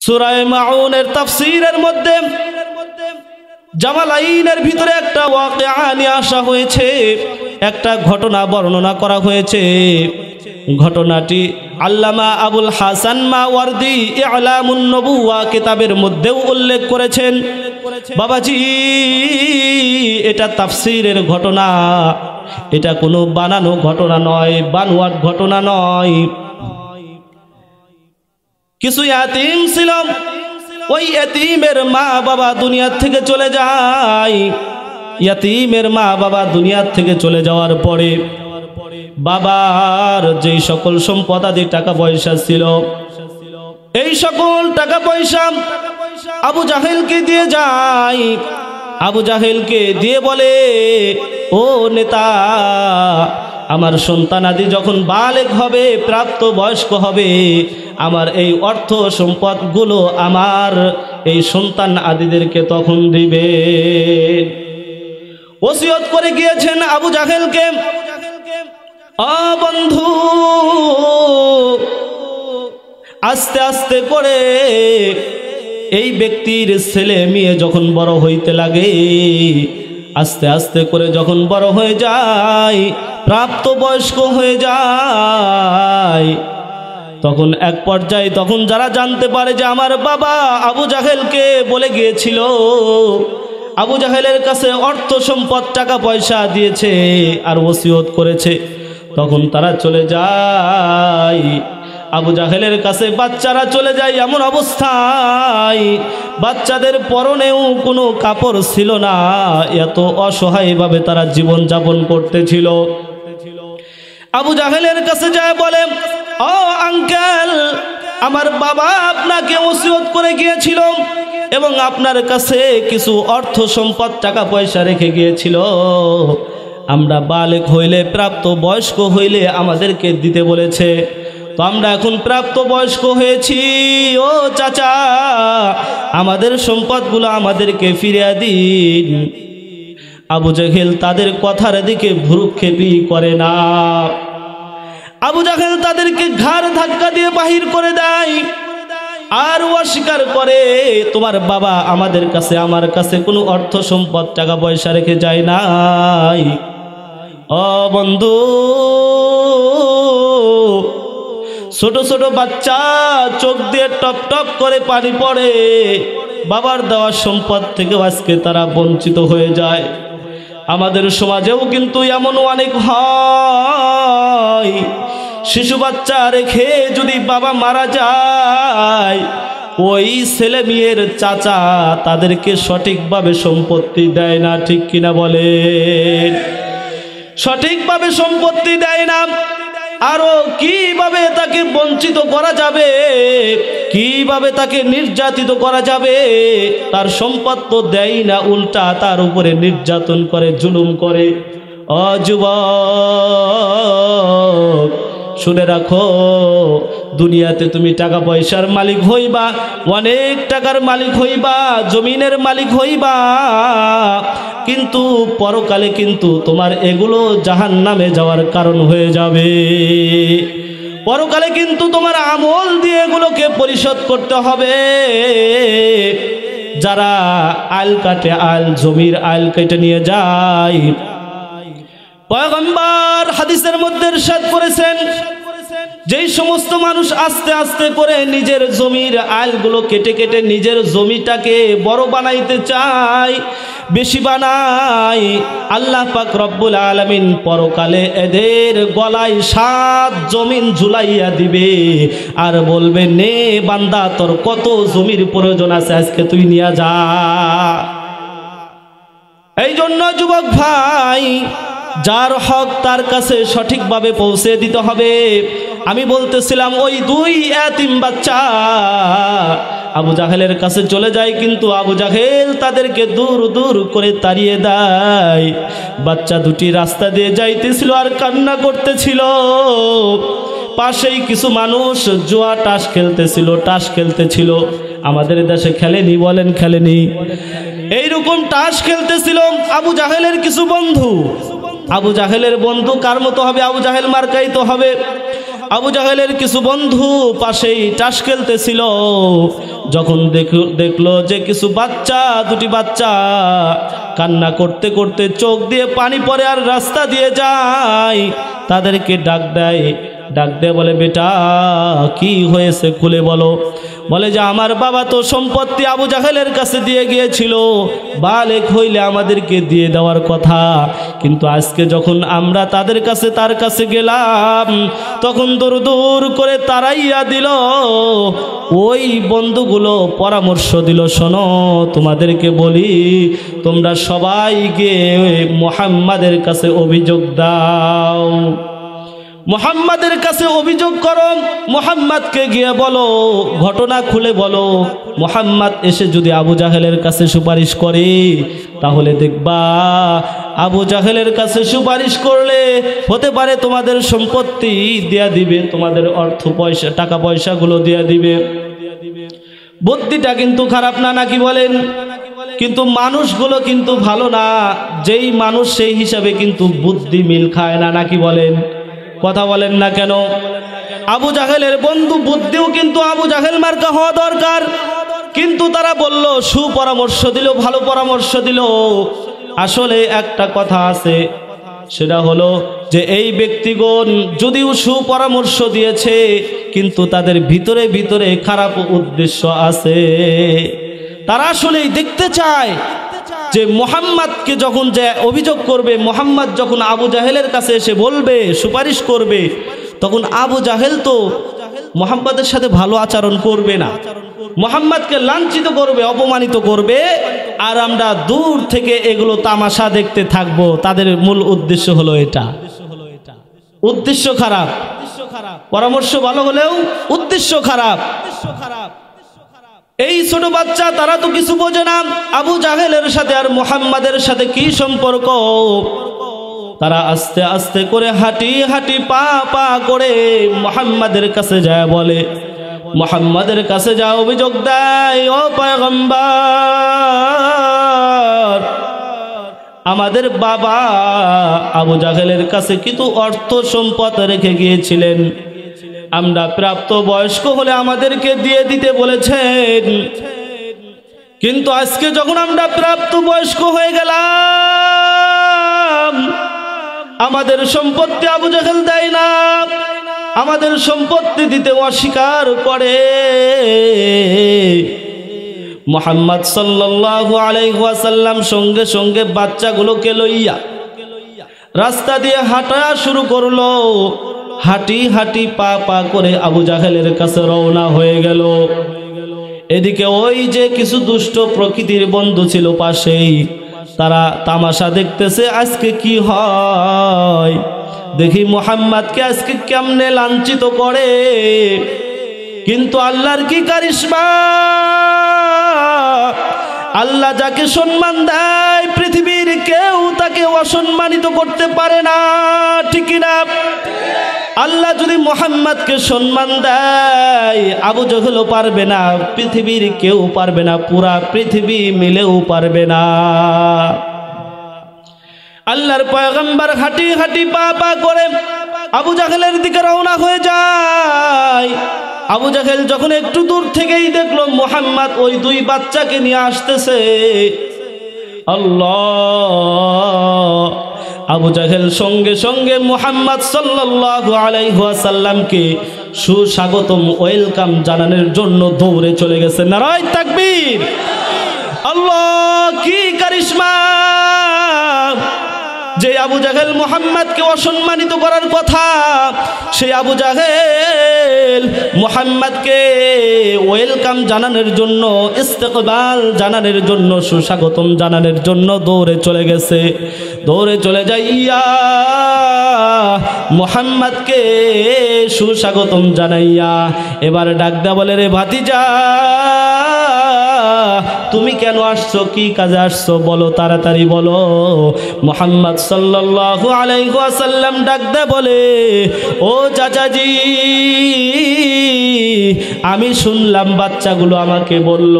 সূরা মাউনের তাফসীরের মধ্যে জামালাইনের ভিতরে একটা ওয়াকিয়া নিয়ে আসা হয়েছে, একটা ঘটনা বর্ণনা করা হয়েছে। ঘটনাটি আল্লামা আবুল হাসান মাওয়ারদি ইলামুন নবুওয়া কিতাবের মধ্যেও উল্লেখ করেছেন। বাবাজি, এটা তাফসীরের ঘটনা, এটা কোনো বানানো ঘটনা নয়, বানোয়াট ঘটনা নয়। কিছু ইয়াতীম ছিল, ওই ইয়াতীমের মা বাবা দুনিয়া থেকে চলে যায়। ইয়াতীমের মা বাবা দুনিয়া থেকে চলে যাওয়ার পরে বাবার যেই সকল সম্পদ আদি টাকা পয়সা ছিল, এই সকল টাকা পয়সা আবু জাহেলকে দিয়ে যায়। আবু জাহেলকে দিয়ে বলে, ও নেতা, আমার সন্তান আদি যখন বালেগ হবে, প্রাপ্ত বয়স্ক হবে, আমার এই অর্থ সম্পদগুলো আমার এই সন্তান আদিদেরকে তখন দিবে। ওসিয়ত করে গিয়েছেন আবু জাহেলকে। বন্ধু, আস্তে আস্তে করে এই ব্যক্তির ছেলে মেয়ে যখন বড় হইতে লাগে, আস্তে আস্তে করে যখন বড় হয়ে যায়, প্রাপ্ত বয়স্ক হয়ে যায়, তখন এক পর্যায়ে তখন যারা জানতে পারে যে আমার বাবা আবু জাহেলকে বলে গিয়েছিল, আবু জাহেলের কাছে অর্থ সম্পদ টাকা পয়সা দিয়েছে আর ওসিয়ত করেছে, তখন তারা চলে যায় আবু জাহেলের কাছে। বাচ্চারা চলে যায় এমন অবস্থায় বাচ্চাদের পরনেও কোনো কাপড় ছিল না, এত অসহায়ভাবে তারা জীবন যাপন করতেছিল। আবু জাহেলের কাছে যায় বলে, ও আঙ্কেল, আমার বাবা আপনাকে ওসিয়ত করে গিয়েছিল এবং আপনার কাছে কিছু অর্থ সম্পদ টাকা পয়সা রেখে গিয়েছিল, আমরা বালেগ হইলে, প্রাপ্ত বয়স্ক হইলে আমাদেরকে দিতে বলেছে। তো আমরা এখন প্রাপ্ত বয়স্ক হয়েছি, ও চাচা, আমাদের সম্পদগুলো আমাদেরকে ফিরিয়ে দিন। আবু জাহেল তাদের কথার দিকে ভ্রুক্ষেপই করে না। আবু জাহেল তাদেরকে ঘাড় ধাক্কা দিয়ে বাহির করে দেয় আর অস্বীকার করে, তোমার বাবা আমাদের কাছে, আমার কাছে কোনো অর্থ সম্পদ টাকা পয়সা রেখে যায় নাই। ও বন্ধু, ছোট ছোট বাচ্চা চোখ দিয়ে টপ টপ করে পানি পড়ে, বাবার দেওয়া সম্পদ থেকে আজকে তারা বঞ্চিত হয়ে যায়। আমাদের সমাজেও কিন্তু এমন অনেক হয়, শিশু বাচ্চা রেখে যদি বাবা মারা যায়, ওই ছেলে মেয়ের চাচা তাদেরকে সঠিকভাবে সম্পত্তি দেয় না, ঠিক কিনা বলেন? সঠিকভাবে সম্পত্তি দেয় না। আরো কিভাবে তাকে বঞ্চিত করা যাবে, কিভাবে তাকে নির্যাতিত করা যাবে, তার সম্পদ তো দেয় না, উল্টা তার উপরে নির্যাতন করে, জুলুম করে। ও যুবক, শুনে রাখো, দুনিয়াতে তুমি টাকা পয়সার মালিক হইবা, অনেক টাকার মালিক হইবা, জমিনের মালিক হইবা, কিন্তু পরকালে কিন্তু তোমার এগুলো জাহান্নামে যাওয়ার কারণ হয়ে যাবে। পরকালে কিন্তু তোমার আমল দিয়ে এগুলোকে পরিশোধ করতে হবে। যারা আল কাটে, আল জমির আল কেটে নিয়ে যায়, পয়গম্বর হাদিসের মধ্যে ইরশাদ করেছেন, যেই সমস্ত মানুষ আস্তে আস্তে করে নিজের জমির আলগুলো কেটে কেটে নিজের জমিটাকে বড় বানাইতে চায়, বেশি বানায়, আল্লাহ পাক রব্বুল আলামিন পরকালে এদের গলায় 7 জমিন ঝুলাইয়া দিবে আর বলবে, নে বান্দা, তোর কত জমির প্রয়োজন আছে, আজকে তুই নিয়ে যা। এই জন্য যুবক ভাই, যার হক তার কাছে সঠিকভাবে পৌঁছে দিতে হবে। আমি বলতেছিলাম, ওই 2 ইয়াতীম বাচ্চা আবু জাহেলের কাছে চলে যায়, কিন্তু আবু জাহেল তাদেরকে দূর দূর করে তাড়িয়ে দেয়। বাচ্চা দুটি রাস্তা দিয়ে যাইতেছিল আর কান্না করতেছিল। পাশেই কিছু মানুষ জুয়া টাস খেলতেছিল। আমাদের দেশে খেলেনি, বলেন খেলেনি? এইরকম টাস খেলতেছিল আবু জাহেলের কিছু বন্ধু। আবু জাহেলের বন্ধু কার মতো হবে? আবু জাহেল মার্কাই তো হবে। আবু জাহেলের কিছু বন্ধু পাশেই তাস খেলতেছিল। যখন দেখলো যে কিছু বাচ্চা, দুটি বাচ্চা কান্না করতে করতে চোখ দিয়ে পানি পড়ে আর রাস্তা দিয়ে যায়, তাদেরকে ডাক দেয় বলে, বেটা কি হয়েছে খুলে বলো। বলে যে আমার বাবা তো সম্পত্তি আবু জাহেলের কাছে দিয়ে গিয়েছিল, বালেক হইলে আমাদেরকে দিয়ে দেওয়ার কথা, কিন্তু আজকে যখন আমরা তার কাছে গেলাম তখন দূর দূর করে তাড়াইয়া দিল। ওই বন্ধুগুলো পরামর্শ দিল, শোনো তোমাদেরকে বলি, তোমরা সবাই গিয়ে মুহাম্মাদের কাছে অভিযোগ দাও, মুহাম্মাদের কাছে অভিযোগ করো, মুহাম্মাদকে গিয়ে বলো, ঘটনা খুলে বলো। মুহাম্মাদ এসে যদি আবু জাহেলের কাছে সুপারিশ করে তাহলে দেখবা আবু জাহেলের কাছে সুপারিশ করলে হতে পারে তোমাদের সম্পত্তি দিয়া দিবে, তোমাদের অর্থ পয়সা টাকা পয়সাগুলো দিয়া দিবে। বুদ্ধিটা কিন্তু খারাপ না, নাকি বলেন? কিন্তু মানুষগুলো কিন্তু ভালো না, যেই মানুষ সেই হিসাবে কিন্তু বুদ্ধি মিল খায় না, নাকি বলেন? কথা বলেন না কেন? আবু জাহেলের বন্ধু বুদ্ধিও কিন্তু আবু জাহেল মার্কা হওয়া দরকার, কিন্তু তারা বলল, সুপরামর্শ দিল, ভালো পরামর্শ দিল। আসলে একটা কথা আছে, সেটা হলো যে এই ব্যক্তিগণ যদিও সুপরামর্শ দিয়েছে কিন্তু তাদের ভিতরে ভিতরে খারাপ উদ্দেশ্য আছে। তারা আসলেই দেখতে চায় যে মুহাম্মাদকে যখন যে অভিযোগ করবে, মুহাম্মাদ যখন আবু জাহেলের কাছে এসে বলবে, সুপারিশ করবে, তখন আবু জাহেল তো মুহাম্মাদের সাথে ভালো আচরণ করবে না, মুহাম্মাদকে লাঞ্ছিত করবে, অপমানিত করবে, আর আমরা দূর থেকে এগুলো তামাশা দেখতে থাকবো। তাদের মূল উদ্দেশ্য হলো এটা, উদ্দেশ্য খারাপ। পরামর্শ ভালো হলেও উদ্দেশ্য খারাপ। এই ছোট বাচ্চা তারা তো কিছু বোঝে না, আবু জাহেলের সাথে আর মুহাম্মাদের সাথে কি সম্পর্ক। তারা আস্তে আস্তে করে হাঁটি হাঁটি পা পা করে মুহাম্মাদের কাছে যায়, বলে মুহাম্মাদের কাছে যা অভিযোগ দেয়, ও পয়গম্বর, আমাদের বাবা আবু জাহেলের কাছে কিছু অর্থ সম্পদ রেখে গিয়েছিলেন, আমরা প্রাপ্ত বয়স্ক হলে আমাদেরকে দিয়ে দিতে বলেছেন, কিন্তু আজকে যখন আমরা প্রাপ্ত বয়স্ক হয়ে গেলাম আমাদের সম্পত্তি আবু জাহেল দেয় না, আমাদের সম্পত্তি দিতে অস্বীকার করে। মুহাম্মদ সাল্লাল্লাহু আলাইহি ওয়াসাল্লাম সঙ্গে সঙ্গে বাচ্চাগুলোকে লইয়া রাস্তা দিয়ে হাঁটা শুরু করলো। হাঁটি হাঁটি পা পা করে আবু জাহেলের কাছে রওনা হয়ে গেল। এদিকে ওই যে কিছু দুষ্ট প্রকৃতির বন্ধু ছিল পাশেই, তারা তামাশা দেখতেছে আজকে কি হয়, দেখি মুহাম্মাদকে আজকে কেমনে লাঞ্ছিত করে। কিন্তু আল্লাহর কি কারিশমা, আল্লাহ যাকে সম্মান দেয় পৃথিবীর কেউ তাকে অসম্মানিত করতে পারে না, ঠিক না? আল্লাহ যদি মুহাম্মাদকে সম্মান দেয় আবু জাহেলও পারবে না, পৃথিবীর কেউ পারবে না, পুরা পৃথিবী মিলেও পারবে না। আল্লাহর পয়গম্বর হাঁটি হাঁটি পা পা করে আবু জাহেলের দিকে রওনা হয়ে যায়। আবু জাহেল যখন একটু দূর থেকেই দেখলো মুহাম্মদ ওই দুই বাচ্চাকে নিয়ে আসতেছে, আল্লাহ, আবু জাহেল সঙ্গে সঙ্গে মুহাম্মদ সাল্লাল্লাহু আলাইহি ওয়াসাল্লামকে সুস্বাগতম ওয়েলকাম জানানোর জন্য দৌড়ে চলে গেছে। নারায়ে তাকবীর! আল্লাহ কি কারিশমা! যে আবু জাহেল মুহাম্মদকে অসম্মানিত করার কথা, সেই আবু জাহেল মুহাম্মদকে ওয়েলকাম জানানোর জন্য, ইস্তেকবাল জানানোর জন্য, সুস্বাগতম জানানোর জন্য দৌড়ে চলে গেছে। দৌড়ে চলে যাইয়া মুহাম্মদকে সুস্বাগতম জানাইয়া এবার ডাক দেয়া বলে, রে ভাতিজা, তুমি কেন আসছো, কি কাজে আসছো বলো, তাড়াতাড়ি বলো। মুহাম্মদ সাল্লাল্লাহু আলাইহি ওয়াসাল্লাম ডাক দে বলে, ও চাচাজি, আমি শুনলাম বাচ্চাগুলো আমাকে বলল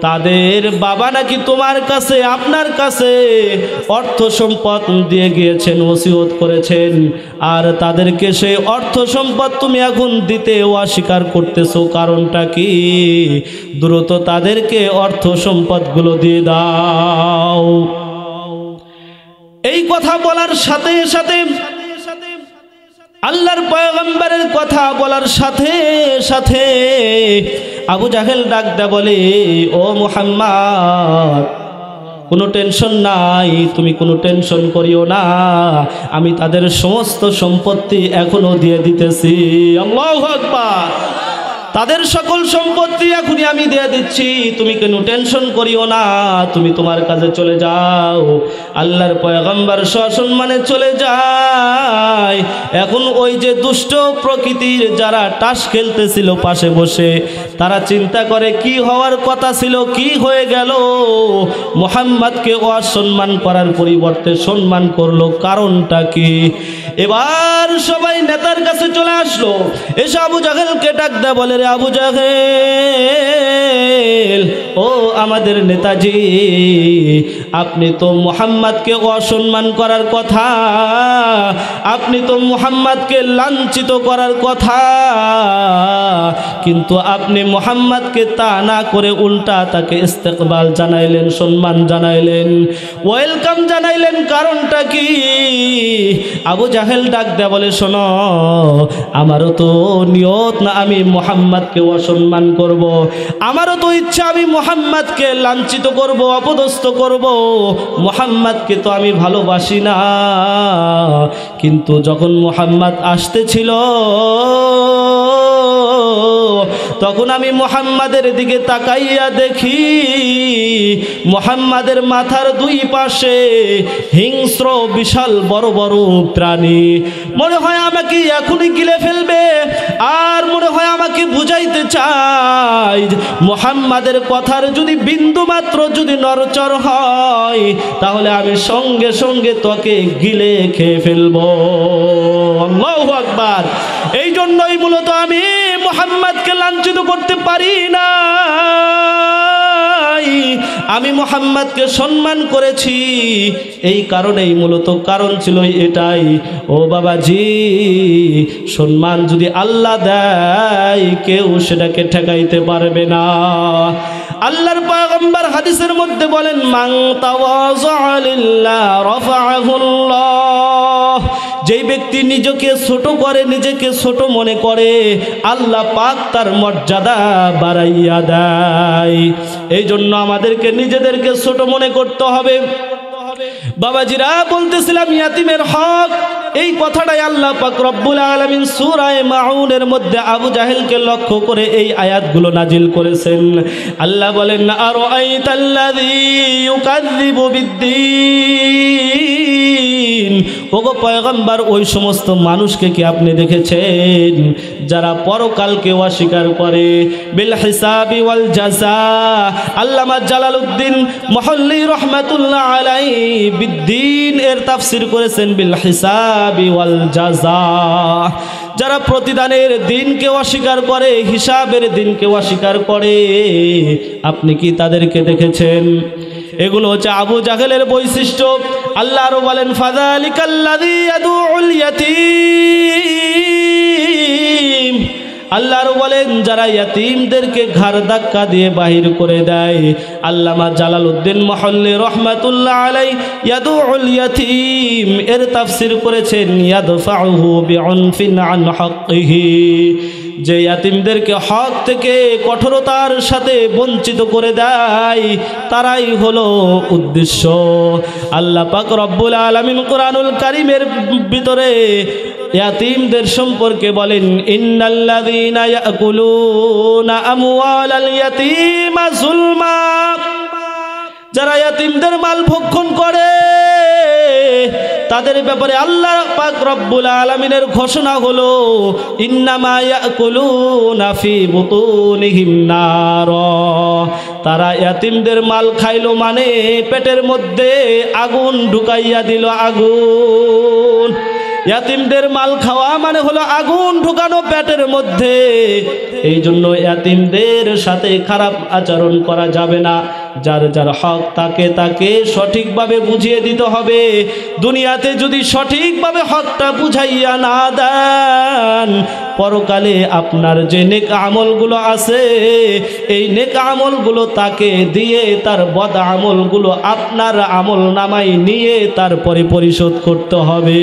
তাদের বাবা নাকি তোমার কাছে, আপনার কাছে অর্থ সম্পদ দিয়ে গিয়েছেন, ওসিয়ত করেছেন, আর তাদেরকে সেই অর্থ সম্পদ তুমি এখন দিতে অস্বীকার করতেছো, কারণটা কি? দ্রুত তাদেরকে অর্থ সম্পদগুলো দিয়ে দাও। এই কথা বলার সাথে সাথে, আল্লাহর পয়গম্বরের কথা বলার সাথে সাথে আবু জাহেল ডাক দে বলে, ও মুহাম্মদ, কোনো টেনশন নাই, তুমি কোনো টেনশন করিও না, আমি তাদের সমস্ত সম্পত্তি এখনো দিয়ে দিতেছি। আল্লাহু আকবার। তাদের সকল সম্পত্তি এখনই আমি দিয়ে দিচ্ছি, তুমি কেন টেনশন করিও না, তুমি তোমার কাজে চলে যাও। আল্লাহর পয়গম্বর সসম্মানে চলে যায়। এখন ওই যে দুষ্ট প্রকৃতির যারা তাস খেলতেছিল পাশে বসে, তারা চিন্তা করে কি হওয়ার কথা ছিল, কি হয়ে গেল। মুহাম্মদকে অসম্মান করার পরিবর্তে সম্মান করলো, কারণটা কি? এবার সবাই নেতার কাছে চলে আসলো, এসে আবু জাহেলকে ডাক দেয়, বলে, রে আবু জাহেল, ও আমাদের নেতাজি, আপনি তো মুহাম্মদকে অসম্মান করার কথা, আপনি তো মুহাম্মদকে লাঞ্ছিত করার কথা, কিন্তু আপনি মুহাম্মদকে তা না করে উল্টা তাকে ইস্তেকবাল জানাইলেন, সম্মান জানাইলেন, ওয়েলকাম জানাইলেন, কারণটা কি? আবু জাহেল ডাক দেয়া বলে, শোনো, আমারও তো নিয়ত না আমি মুহাম্মদকে অসম্মান করব, আমারও তো ইচ্ছা আমি মুহাম্মদকে লাঞ্ছিত করব, অপদস্থ করব, মুহাম্মদকে তো আমি ভালোবাসি না। কিন্তু যখন মুহাম্মদ আসতেছিল তখন আমি মুহাম্মাদের দিকে তাকাইয়া দেখি মুহাম্মাদের মাথার দুই পাশে হিংস্র বিশাল বড় বড় প্রাণী, মনে হয় আমাকে এখনই গিলে ফেলবে, আর মনে হয় আমাকে বুঝাইতে চাই মুহাম্মাদের কথার যদি বিন্দু মাত্র যদি নড়চড় হয় তাহলে আমি সঙ্গে সঙ্গে তোকে গিলে খেয়ে ফেলবো। আল্লাহু আকবার। এই জন্যই মূলত আমি মুহাম্মদকে লাঞ্ছিত করতে পারি না, আমি মুহাম্মদকে সম্মান করেছি, এই কারণেই মূলত কারণ ছিল এটাই। ও বাবাজি, সম্মান যদি আল্লাহ দেয় কেউ সেটাকে ঠেকাইতে পারবে না। আল্লাহর পয়গম্বর হাদিসের মধ্যে বলেন, মান তাওয়াযা লিল্লাহ রাফাআহুল্লাহ, যেই ব্যক্তি নিজেকে ছোট করে, নিজেকে ছোট মনে করে, আল্লাহ পাক তার মর্যাদা বাড়াইয়া দেয়। এই জন্য আমাদেরকে নিজেদেরকে ছোট মনে করতে হবে। বাবাজিরা, বলতেছিলাম ইয়াতিমের হক, এই কথাটাই আল্লাহ পাক রব্বুল আলামিন সূরা মাউনের মধ্যে আবু জাহেলকে লক্ষ্য করে এই আয়াতগুলো নাজিল করেছেন। আল্লাহ বলেন, আরাআইতাল্লাযী ইউকাযযিবু বিদ্দীন, ওগো পয়গম্বর, ওই সমস্ত মানুষকে কি আপনি দেখেছেন যারা পরকালকে অস্বীকার করে? বিল হিসাবি ওয়াল জাযা, আল্লামা জালালউদ্দিন মুহল্লি রাহমাতুল্লাহ আলাইহি বিদ্দীন এর তাফসীর করেছেন বিল হিসাবি ওয়াল জাযা। যারা প্রতিদানের দিনকে অস্বীকার করে, হিসাবের দিনকে অস্বীকার করে, আপনি কি তাদেরকে দেখেছেন? এগুলো হচ্ছে আবু জাহেলের বৈশিষ্ট্য। আল্লাহ আরো বলেন, ফাযালিকাল্লাযী ইয়াদুউল ইয়াতীম, আল্লাহ আরো বলেন যারা ইয়াতীমদেরকে ঘাড় ধাক্কা দিয়ে বাহির করে দেয়। আল্লামা জালালউদ্দিন মুহল্লি রাহমাতুল্লাহ আলাইহি ইয়াদুউল ইয়াতীম এর তাফসীর করেছেন ইয়াদফাউহু বিউনফিন আন হাক্কিহি, যে ইয়াতীমদেরকে হক থেকে কঠোরতার সাথে বঞ্চিত করে দেয় তারাই হলো উদ্দেশ্য। আল্লাহ পাক রব্বুল আলামিন কুরআনুল কারীমের ভিতরে ইয়াতীমদের সম্পর্কে বলেন, ইন্নাল্লাযীনা ইয়াকুলুনা আমওয়ালাল ইয়াতীমা যুলমা, যারা ইয়াতীমদের মাল ভক্ষণ করে তাদের ব্যাপারে আল্লাহ পাক রব্বুল আলামিনের ঘোষণা হলো, ইন্নামা ইয়াকুলুনা ফি বুতুনিহিম নার, তারা ইয়াতিমদের মাল খাইলো মানে পেটের মধ্যে আগুন ঢুকাইয়া দিল। আগুন, ইয়াতিমদের মাল খাওয়া মানে হলো আগুন ঢুকানো পেটের মধ্যে। এই জন্য ইয়াতিমদের সাথে খারাপ আচরণ করা যাবে না। যার যার হক তাকে তাকে সঠিকভাবে বুঝিয়ে দিতে হবে। দুনিয়াতে যদি সঠিকভাবে হকটা বুঝাইয়া না দেন, পরকালে আপনার যে নেক আমলগুলো আছে এই নেক আমলগুলো তাকে দিয়ে তার বদ আমলগুলো আপনার আমল নামায় নিয়ে তারপরে পরিশোধ করতে হবে।